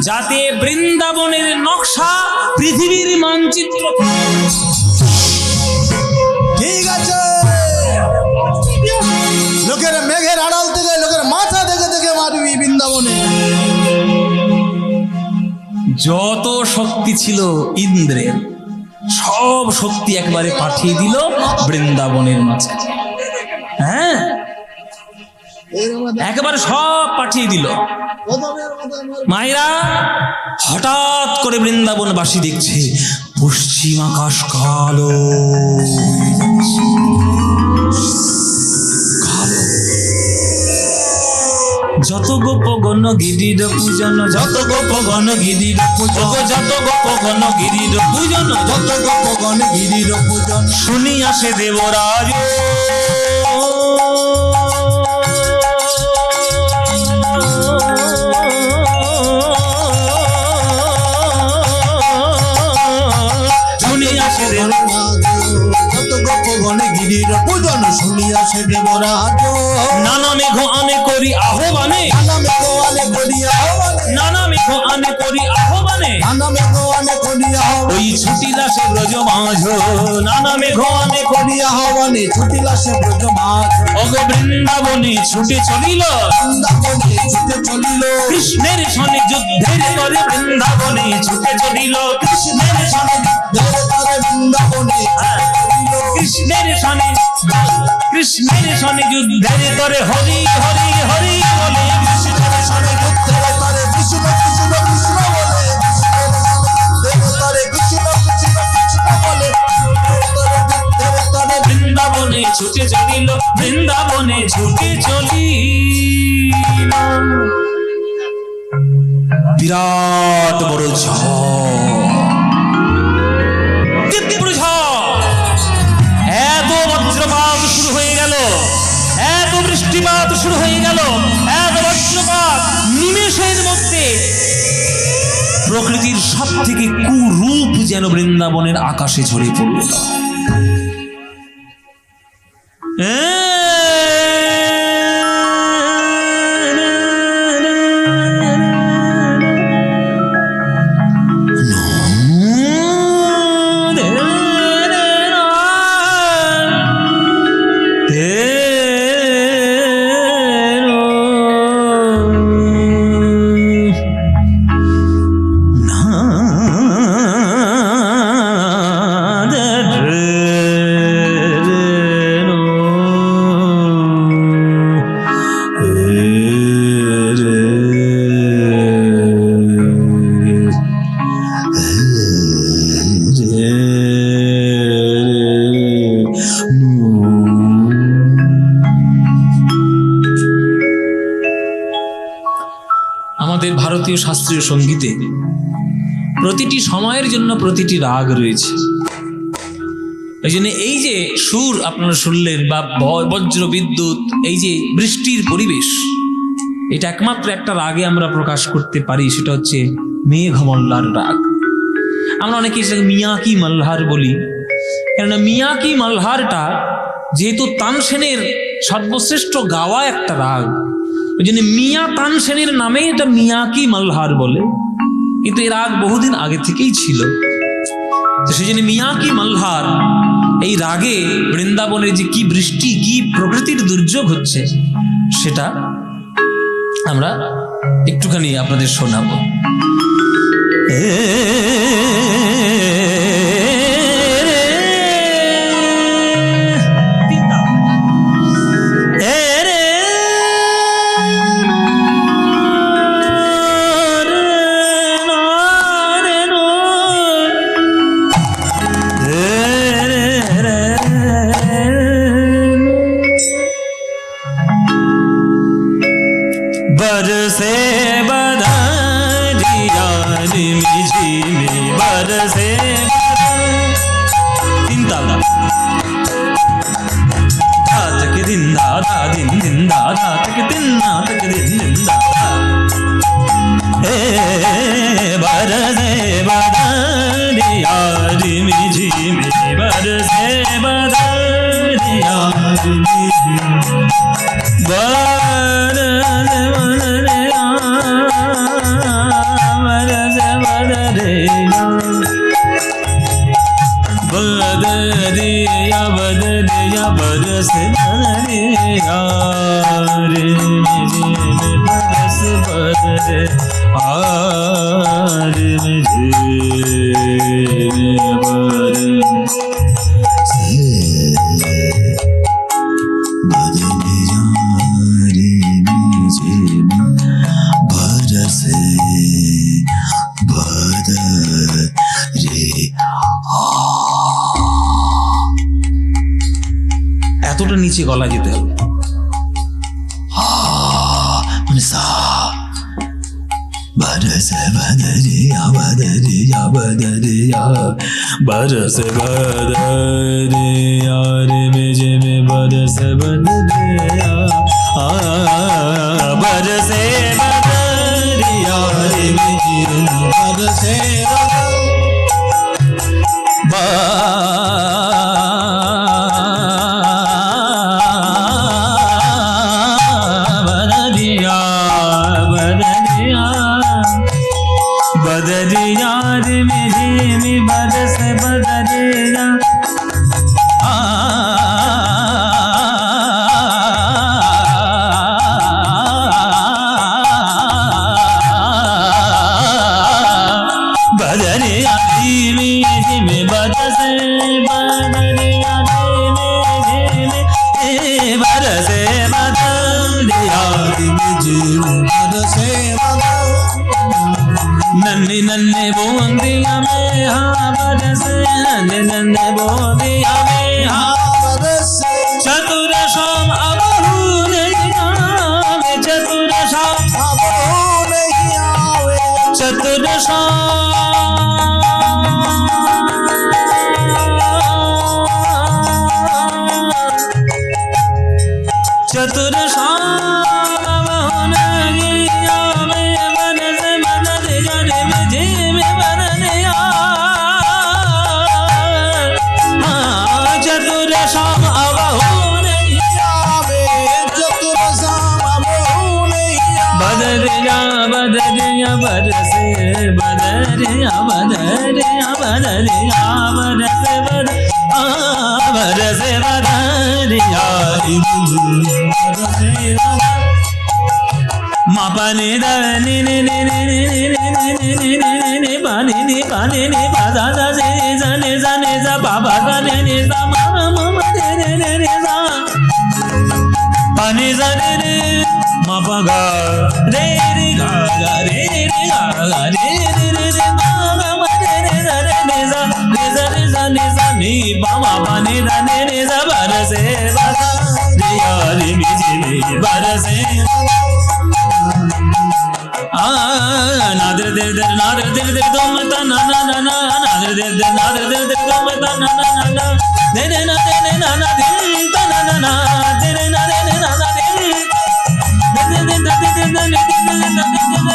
যাতে বৃন্দাবনের নকশা পৃথিবীর মানচিত্র। ঠিক আছে। লোকের মেঘের আড়াল থেকে লোকের মাথা দেখে দেখে মারবি বৃন্দাবনে। যত শক্তি ছিল ইন্দ্রের, সব শক্তি একবারে পাঠিয়ে দিল বৃন্দাবনের মাঝে। হ্যাঁ, একেবারে সব পাঠিয়ে দিল। মায়েরা, হঠাৎ করে বৃন্দাবনবাসী দেখছে পশ্চিম আকাশ কালো হয়ে যাচ্ছে। কালো। যত গোপগণ গিরির পূজন, যত গোপগণ গিরির পূজন, যত গোপগণ গিরির পূজন, যত গোপগণ গিরির পূজন শুনি আসে দেবরাজ। শুনি আসে দেবরাজ, যত গোপগণ গিরির পূজন শুনিয়া সে দেবরাজ। নানা মেঘ আনে করি আহ্বানে, নানা মেঘ আনে করিয়া আহ্বানে, নানা মেঘ আনে করি আহ্বানে, নানা মেঘ আনে করিয়া আহ্বানে। ওই ছুটিলা সে ব্রজ মাঝ, নানা মেঘ অনেক করিয়া হবনে ছুটিলা সে ব্রজ মাঝ, অগ বৃন্দাবনে ছুটে চলিল, বৃন্দাবনে ছুটে চলিল, কৃষ্ণের সনে যুদ্ধের তরে বৃন্দাবনে ছুটে চলিল, কৃষ্ণের সনে ধরে ধরে বৃন্দাবনে চলিল, কৃষ্ণের সনে, কৃষ্ণের সনে যুদ্ধের তরে হরি হরি হরি বলে, কৃষ্ণের সনে যুদ্ধের তরে কৃষ্ণ কৃষ্ণ কৃষ্ণ বলে, কৃষ্ণের সনে যুদ্ধের তরে কৃষ্ণ কৃষ্ণ কৃষ্ণ বলে, যুদ্ধের তরে বৃন্দাবনে ছুটে চলিল, বৃন্দাবনে ছুটে চলিল। বিরাট বড় ঝড়, তীব্র ঝড়, এত বজ্রপাত শুরু হয়ে গেল, এত বৃষ্টিপাত শুরু হয়ে গেল, এত বজ্রপাত, নিমেষের মধ্যে প্রকৃতির সব থেকে কুরূপ যেন বৃন্দাবনের আকাশে ঝরে পড়ল। আমাদের ভারতীয় শাস্ত্রীয় সঙ্গীতে প্রতিটি সময়ের জন্য প্রতিটি রাগ রয়েছে। এই জন্য এই যে সুর আপনারা শুনলেন বা বজ্র বিদ্যুৎ, এই যে বৃষ্টির পরিবেশ, এটা একমাত্র একটা রাগে আমরা প্রকাশ করতে পারি, সেটা হচ্ছে মেঘমল্লার রাগ। আমরা অনেকে সেটাকে মিয়াকি মাল্হার বলি, কেননা মিয়াকি মাল্হারটা যেহেতু তানসেনের সর্বশ্রেষ্ঠ গাওয়া একটা রাগ, ওই জন্য মিয়া তানসেনের নামে এটা মিয়াকি মাল্হার বলে, কিন্তু এই রাগ বহুদিন আগে থেকেই ছিল। তো সেই জন্য মিয়াকি মাল্হার এই রাগে বৃন্দাবনের যে কি বৃষ্টি, কি প্রকৃতির দুর্যোগ হচ্ছে, সেটা আমরা একটুখানি আপনাদের শোনাবো। बरसे बदरिया झिमी बरसे तीन ताला तक दिन दादा दिन दादा तक दिन दिन दादा बरसे बदरिया झिमी बरसे बदरिया बदरिया बदरिया बरस बदरिया रे मुझे बरस बदरे आर मुझे बरस बदरिया रे मुझे बरस बदरे। এতটা নিচে গলা যেতে হবে, মানে সা बरस बदरिया बदरिया बदरिया बरस बदरिया रे मुझे में बरस बदरिया बरसे बदरिया रे मुझे बरसे बदरिया रिम झिम बरस बदरिया बदरिया रिम झिम बरस बदरिया रिम झिम बरस बदरिया नन्हे नन्हे बूंदिया में हाँ बरसे नन्हे नन्हे बूंदिया में हाँ चतुर शाम अबहू नहीं आवे चतुर शाम चतुर चतुर शाम अबहू नहीं आवे बरस बदरिया रिम झिम बरनिया चतुर शाम अबहू नहीं बदरिया बदरिया बरसे बदरिया बदरिया बदरिया बरसे बरसे बदरिया मा पानी नी नी नी नी नी नी नी नी पानी नी पानी नी पादा दा से जने जने जा बाबा जने नी जा मामा मामा रे रे रे रे जा पानी जने रे मा पगा रे रे गा गा रे रे गा गा रे रे रे रे मामा रे रे रे रे जा रे जा रे जा रे जा नी बाबा पानी जने रे जा बरसे बरसे यार मिजी बरसे नादर दे दे नादर दे दे तुम ता ना ना ना ना नादर दे दे नादर दे दे तुम ता ना ना ना ना दे दे ना ना दे ता ना ना ना दे दे ना ना दे दे दे दे दे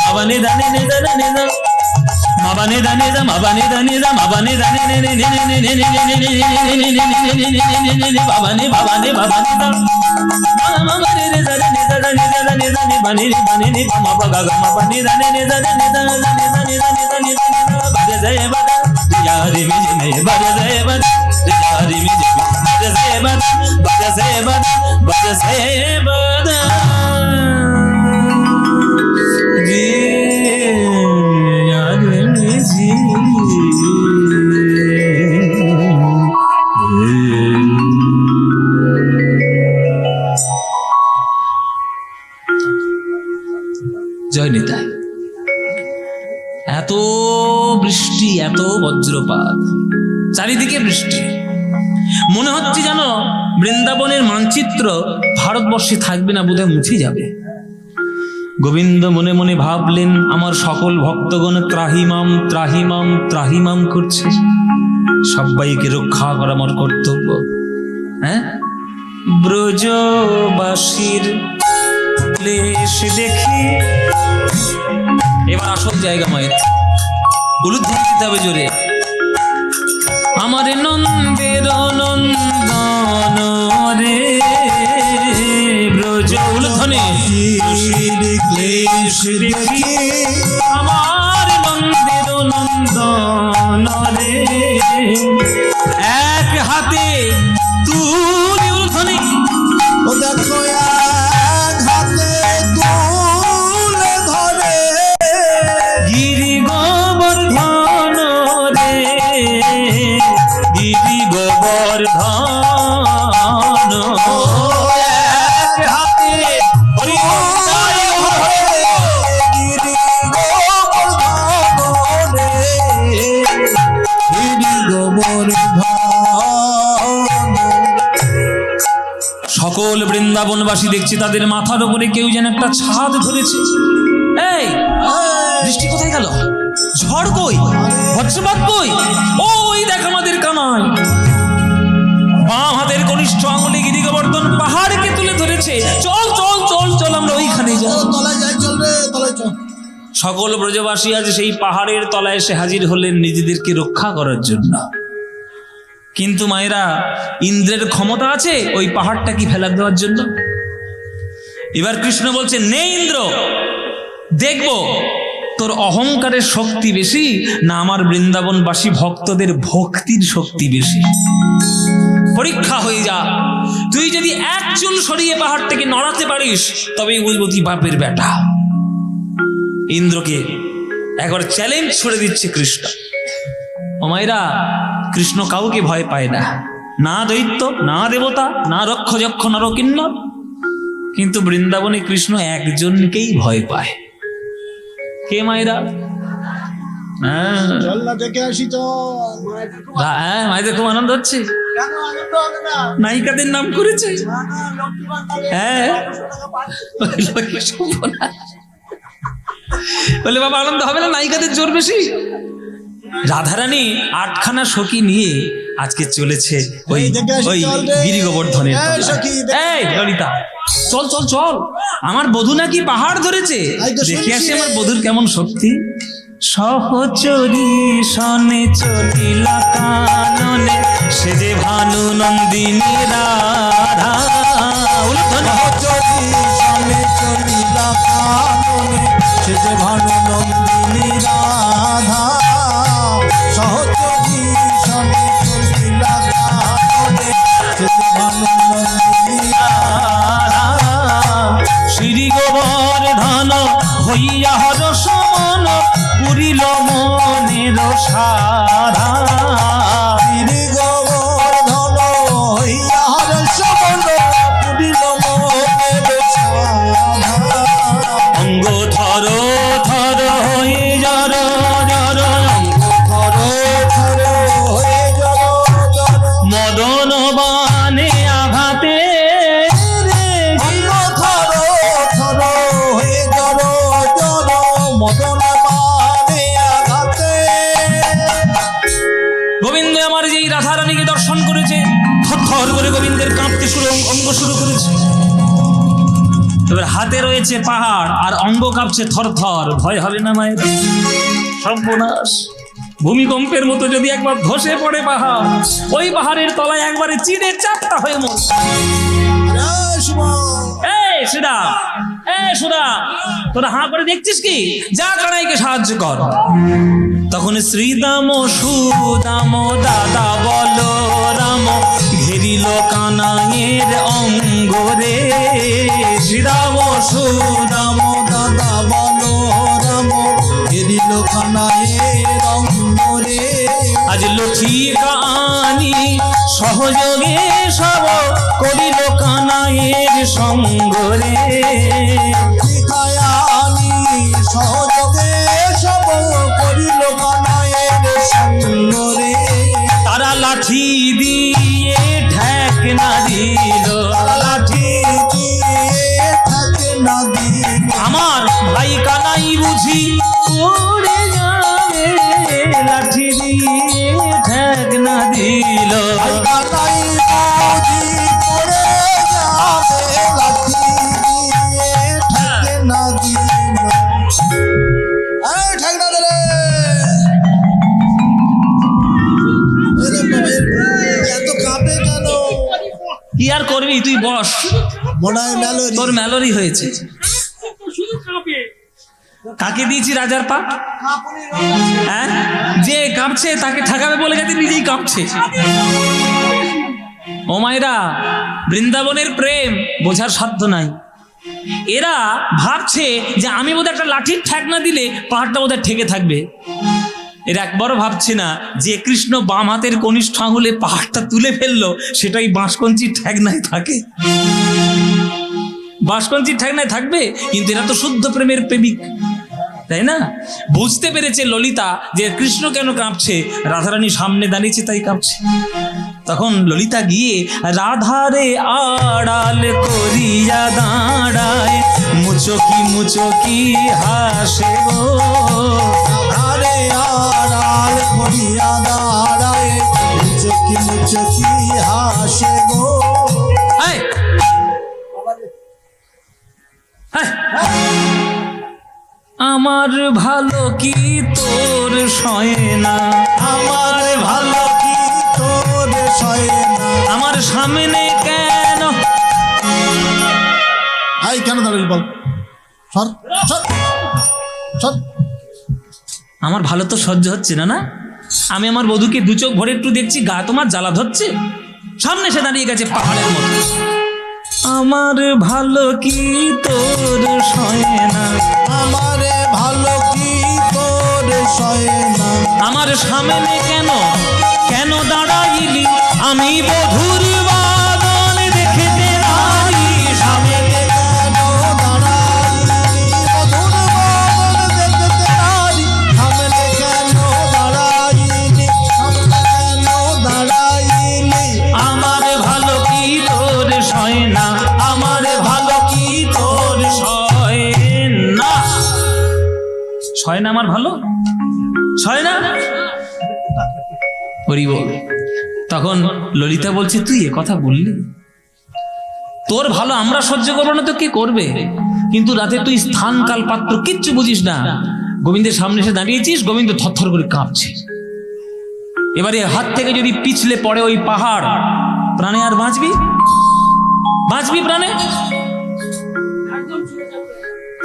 Mabani dani nida nida Mabani dani da Mabani dani da Mabani dani ni ni ni ni ni ni ni Babani babani babani da Mabani nida nida nida nida ni bani ni bani ni ma baga ga Mabani dani nida nida nida nida nida nida bade zaye bada yari mi ne bade zaye bada yari mi bade zaye bada bade zaye bada bade zaye bada জয় নিতাই। এত বৃষ্টি এত বজ্রপাত চারিদিকে বৃষ্টি মনে হচ্ছে যেন বৃন্দাবনের মানচিত্র ভারতবর্ষে থাকবে না বোধহয় মুছে যাবে। গোবিন্দ মনে মনে ভাবলেন আমার সকল ভক্তগণ ত্রাহিমাম ত্রাহিমাম ত্রাহিমাম করছে, সবাইকে রক্ষা করা আমার কর্তব্য। হ্যাঁ, ব্রজবাসীর ক্লেশ দেখি এবার আসল জায়গা মায়ের উলুধ্বনি দিতে হবে জোরে। আমার নন্দের নন্দন রে ব্রজ উলুধ্বনি ক্লেশ দেখি আমার নন্দের নন্দন রে এক হাতে তুলি উলুধ্বনি ও দেখো এক হাতে তুলে ধরে গিরি গোবর্ধন রে গিরি গোবর্ধন এক হাতে গিরি গোবর্ধন রে গিরি গোবর্ধন। সকল বৃন্দাবনবাসী দেখছে তাদের মাথার উপরে কেউ যেন একটা ছাদ ধরেছে। এই বৃষ্টি কোথায় গেল? ঝড় কই? বজ্রপাত কই? ওই দেখ আমাদের কানাই বাম হাতের কনিষ্ঠ আঙুলে গিরি গোবর্ধন পাহাড়কে তুলে ধরেছে। চল চল চল চল আমরা ওইখানে যাই। তলায় যাই, চল রে, তলায় চল। সকল ব্রজবাসী আজ সেই পাহাড়ের তলায় এসে হাজির হলেন নিজেদেরকে রক্ষা করার জন্য। কিন্তু মায়েরা, ইন্দ্রের ক্ষমতা আছে ওই পাহাড়টা কি ফেলা দেওয়ার জন্য? এবার কৃষ্ণ বলছে, নে ইন্দ্র, দেখব তোর অহংকারের শক্তি বেশি না আমার বৃন্দাবনবাসী ভক্তদের ভক্তির শক্তি বেশি। পরীক্ষা হয়ে যা। তুই যদি এক চুল সরিয়ে পাহাড়টাকে নড়াতে পারিস তবেই বুঝবো তুই বাপের বেটা। ইন্দ্রকে একবার চ্যালেঞ্জ ছুড়ে দিচ্ছে কৃষ্ণ। ও মায়েরা, কৃষ্ণ কাউকে ভয় পায় না, না দৈত্য, না দেবতা, না রক্ষযক্ষ, নরকিন্নর। কিন্তু বৃন্দাবনে কৃষ্ণ একজনকেই ভয় পায়। কে মায়েরা? হ্যাঁ, চল না, দেখে আসি চল। হ্যাঁ, মায়েদের খুব আনন্দ হচ্ছে। কেন আনন্দ হবে না? নায়িকাদের নাম করেছে। না, না, লক্ষ্মী ভান্ডারে হ্যাঁ। 1200 টাকা পাচ্ছি। বলে বাবা আনন্দ হবে না? নায়িকাদের জোর বেশি। রাধারানী 8খানা সখী নিয়ে আজকে চলেছে ওই ওই গিরি গোবর্ধনের তলায়। এই ললিতা, চল চল চল, আমার বধূ নাকি পাহাড় ধরেছে। দেখে আসি আমার বধূর কেমন শক্তি। সহচরী সনে চলিলা কাননে, সে যে ভানু নন্দিনী রাধা। সহচরী সনে চলিলা কাননে, সে যে ভানু নন্দিনী রাধা। সহচরী সনে চলিলা কাননে, সে যে ভানু নন্দিনী রাধা। শ্রী গোবর্ধন হইয়া হর সমন, পুরিল মনের সারা। শ্রী গোবর্ধন হইয়া হর সমন, পুরিল মনের সাধা। অঙ্গ থর থর হয়ে জর জর, থর থর হয়ে জর জর। মদন বানে আঘাতে রে। অঙ্গ থর থর হয়ে জর জর, মদন বানে আঘাতে। গোবিন্দ আমার যেই রাধারানীকে দর্শন করেছে, থর থর করে গোবিন্দের কাঁপতে অঙ্গ শুরু করেছে। এবার হাতে রয়েছে পাহাড় আর অঙ্গ কাঁপছে থর থর। ভয় হবে না মায়ের? সর্বনাশ! ভূমিকম্পের মতো যদি একবার ধসে পড়ে পাহাড়, ওই পাহাড়ের তলায় একবারে চিড়ে চাপটা হয়ে মর। এই সুদা, এই সুদা, তোরা হাঁ করে দেখছিস কি? যা কানাইকে সাহায্য কর। তখন শ্রীদাম সুদাম দাদা বল রাম, ঘেরিল কানাইয়ের অঙ্গরে। শ্রীদাম সুদাম দাদা বলো রাম, ঘেরিল কানাইয়ের অঙ্গরে। আজ লঠি কানি সহযোগে সব করিল কানাইয়ের সঙ্গরে। শিখায়ানি সহযোগে সব করিল কানাইয়ের সঙ্গরে। তারা লাঠি দিয়ে ঠেক না দিল, লাঠি দিয়ে থাকে না দিল। আমার ভাই কানাই বুঝি পড়ে যাবে, লাঠি দিয়ে ঠেক না দিল। কানাই বুঝি পড়ে যাবে, লাঠি দিয়ে থাকে না দিল। এই ঠেক না দিলে। এরে বাবা, এত কাঁপে কেন? কি আর করবি, তুই বস। মনে হয় মেলোরি। তোর ম্যালোরি হয়েছে। কাকে দিয়েছি রাজার পা? হ্যাঁ, যে কাঁপছে তাকে ঠেকাবে বলে গেছে, নিজেই কাঁপছে। ও মায়েরা, বৃন্দাবনের প্রেম বোঝার সাধ্য নাই। এরা ভাবছে যে আমি বোধহয় একটা লাঠির ঠেক না দিলে পাহাড়টা বোধহয় ঠেকে থাকবে। এরা একবারও ভাবছে না যে কৃষ্ণ বাম হাতের কনিষ্ঠ আঙুলে পাহাড়টা তুলে ফেললো, সেটাই বাঁশকঞ্চির ঠেকনায় থাকে। বাঁশকঞ্চির ঠেকনায় থাকবে, কিন্তু এরা তো শুদ্ধ প্রেমের প্রেমিক, তাই না? বুঝতে পেরেছে ললিতা যে কৃষ্ণ কেন কাঁপছে, রাধারানী সামনে দাঁড়িয়েছে তাই কাঁপছে। তখন ললিতা গিয়ে রাধারে আড়াল করিয়া দাঁড়ায়, মুচকি মুচকি হাসে গো। আরে আড়াল করিয়া দাঁড়ায়, মুচকি মুচকি হাসে গো। এই, এই, আমার ভালো কি তোর সয় না, আমার ভালো কি তোর সয় না। আমার সামনে কেন? আই কেন দাঁড়ালি বল? সর সর সর। আমার ভালো তো সহ্য হচ্ছে না। না, আমি আমার বধূকে দু চোখ ভরে একটু দেখছি, গা তোমার জ্বালা ধরছে, সামনে সে দাঁড়িয়ে গেছে পাহাড়ের মতো। আমার ভালো কি তোর সয় না, আমার ভালো কি তোর সয় না। আমার সামনে কেন কেন দাঁড়াইলি, আমি বধূর বাদন দেখতে নারী সামনে। কেন দাঁড়াইলি মধুর বাদন দেখতে নারী সামনে? কেন দাঁড়াইলি, সামনে কেন দাঁড়াইলি? আমার ভালো কি তোর সয় না, আমার ভালো কি তোর সয় না। সয় না আমার ভালো, সয় না। হরি বল। তখন ললিতা বলছে, তুই এ কথা বললি, তোর ভালো আমরা সহ্য করবো না তো কে করবে? কিন্তু রাতে তুই স্থান কাল পাত্র কিচ্ছু বুঝিস না, গোবিন্দের সামনে এসে দাঁড়িয়েছিস, গোবিন্দ থরথর করে কাঁপছে। এবারে হাত থেকে যদি পিছলে পড়ে ওই পাহাড়, প্রাণে আর বাঁচবি? বাঁচবি প্রাণে?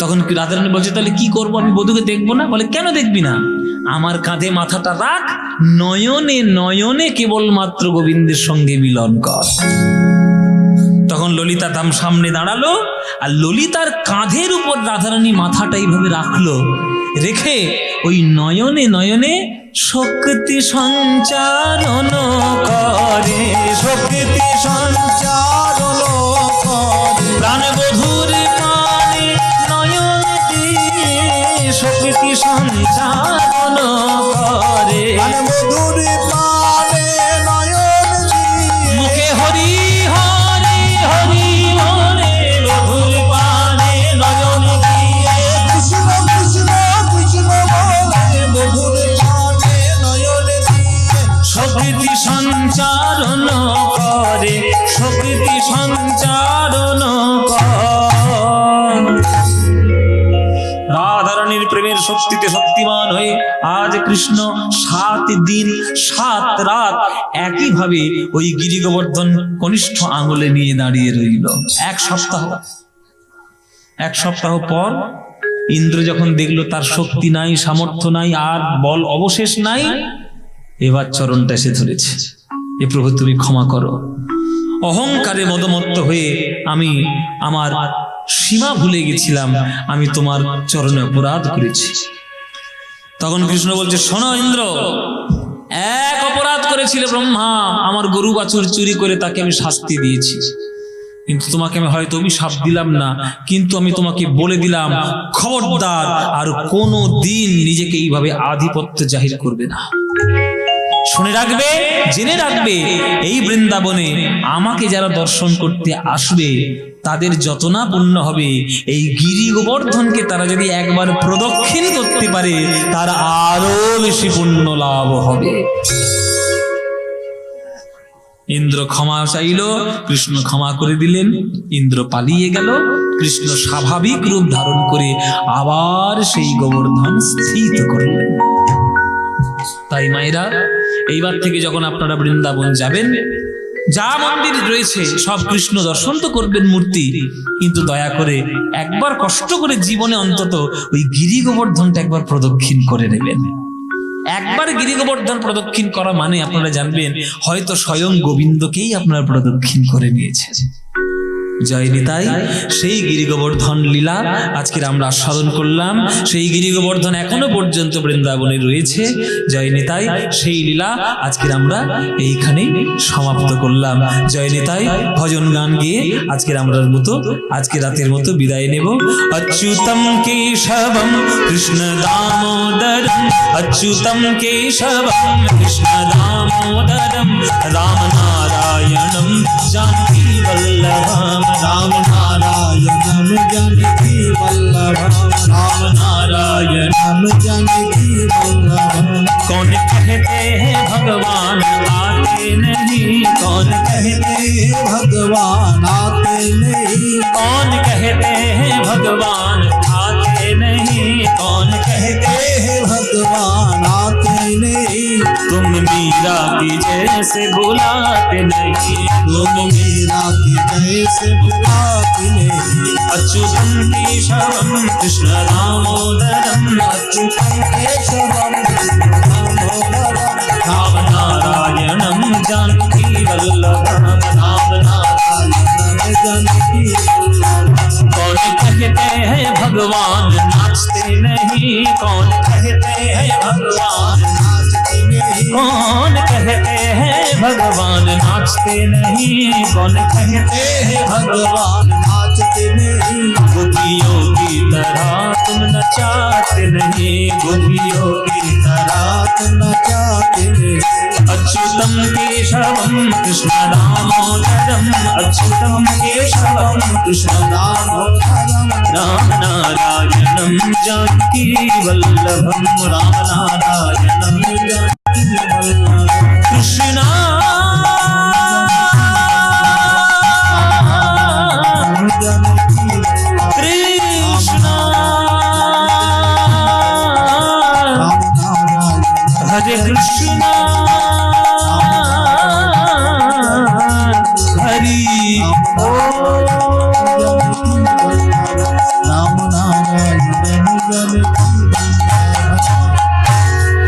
তখন রাধারানী বলছে, তাহলে কি করবো, আমি বধূকে দেখবো না? বলে, কেন দেখবি না? আমার কাঁধে মাথাটা রাখ, নয়নে নয়নে কেবলমাত্র গোবিন্দের সঙ্গে মিলন কর। তখন ললিতা তার সামনে দাঁড়ালো, আর ললিতার কাঁধের উপর রাধারানী মাথাটা এইভাবে রাখলো, রেখে ওই নয়নে নয়নে শক্তি সঞ্চারণ করে, শক্তি সঞ্চারণ করে। প্রাণ বধূর প্রাণে নয়ন দিয়ে শক্তি সঞ্চারণ করে, প্রাণ মধুর প্রাণে নয়ন দিয়ে। মুখে হরি হরে হরি হরে, বধূর প্রাণে নয়ন দিয়ে কৃষ্ণ কৃষ্ণ কৃষ্ণ বলে মধুর প্রাণে নয়ন দিয়ে। শক্তি সঞ্চারণ করে, শক্তি সঞ্চারণ করে। রাধারানীর প্রেমের শক্তিতে শক্তিমান হয়ে আজ কৃষ্ণ 7 দিন 7 রাত একইভাবে ওই গিরি গোবর্ধন কনিষ্ঠ আঙুলে নিয়ে দাঁড়িয়ে রইল। এক সপ্তাহ পর ইন্দ্র যখন দেখলো তার শক্তি নাই, সামর্থ্য নাই, আর বল অবশেষ নাই, এবার চরণটা এসে ধরেছে, এ প্রভু তুমি ক্ষমা করো, অহংকারে মদমত্ত হয়ে আমি আমার সীমা ভুলে গেছিলাম, আমি তোমার চরণে অপরাধ করেছি। তখন কৃষ্ণ বলছে, শোনো ইন্দ্র, এক অপরাধ করেছিল ব্রহ্মা, আমার গরু বাছুর চুরি করে তাকে আমি শাস্তি দিয়েছি, কিন্তু তোমাকে আমি হয়তো অভিশাপ দিলাম না, কিন্তু আমি তোমাকে বলে দিলাম, খবরদার আর কোনো দিন নিজেকে এইভাবে আধিপত্য জাহির করবে না। শুনে রাখবে, জেনে রাখবে, এই বৃন্দাবনে আমাকে যারা দর্শন করতে আসবে তাদের যত না পুণ্য হবে, এই গিরি গোবর্ধনকে তারা যদি একবার প্রদক্ষিণ করতে পারে তার আরো বেশি পুণ্য লাভ হবে। ইন্দ্র ক্ষমা চাইল, কৃষ্ণ ক্ষমা করে দিলেন, ইন্দ্র পালিয়ে গেল, কৃষ্ণ স্বাভাবিক রূপ ধারণ করে আবার সেই গোবর্ধন স্থিত করলেন। তাই মায়েরা, এইবার থেকে যখন আপনারা বৃন্দাবন যাবেন, যা মন্দির রয়েছে সব কৃষ্ণ দর্শন তো করবেন মূর্তি, কিন্তু দয়া করে একবার কষ্ট করে জীবনে অন্তত ওই গিরি গোবর্ধনটা একবার প্রদক্ষিণ করে নেবেন। একবার গিরি গোবর্ধন প্রদক্ষিণ করা মানে আপনারা জানবেন হয়তো স্বয়ং গোবিন্দকেই আপনারা প্রদক্ষিণ করে নিয়েছেন। জয় নিতাই। সেই গিরি গোবর্ধন লীলা আজকের আমরা আস্বাদন করলাম। সেই গিরি গোবর্ধন এখনো পর্যন্ত বৃন্দাবনে রয়েছে। জয় নিতাই। সেই লীলা আজকের আমরা এইখানেই সমাপ্ত করলাম। জয় নিতাই। ভজন গান গিয়ে আজকের আমরার মতো আজকে রাতের মতো বিদায় নেব। অচ্যুতম কেশবম কৃষ্ণ দামোদরম, অচ্যুতম কেশবম কৃষ্ণ দামোদরম, রাম নারায়ণম জানকী বল্লভম, राम नारायणम जानकी वल्लभम, राम नारायण। राम जानकी वल्लभम। कौन कहते हैं भगवान आते नहीं, कौन कहते हैं, भगवान आते नहीं, कौन कहते हैं भगवान आते नहीं, कौन कहते हैं भगवान आते नहीं, तुम मीरा की जैसे बुलाते नहीं, तुम मीरा की जैसे बुलाते नहीं। अच्युतम केशवम कृष्ण दामोदरम, अच्युतम केशवम कृष्ण दामोदरम, राम नारायणम जानकी वल्लभम, राम नारायण। राम जानकी वल्लभम। कौन कहते हैं भगवान नाचते नहीं, कौन कहते हैं भगवान, नाचते नहीं, कौन कहते हैं भगवान नाचते नहीं, कौन कहते हैं भगवान भगवान नाचते नहीं, गोपियों की तरह तुम नचाते नहीं, गोपियों की तरह। रात नचाते नहीं। अच्युतम केशवम कृष्ण दामोदरम, अच्युतम केशवम कृष्ण दामोदरम, राम नारायणम जानकी वल्लभम, राम नारायणम जानकी वल्लभम। कृष्णा राम जानकी वल्लभम। कृष्णा राम नारायण हरे कृष्णा हरि ओ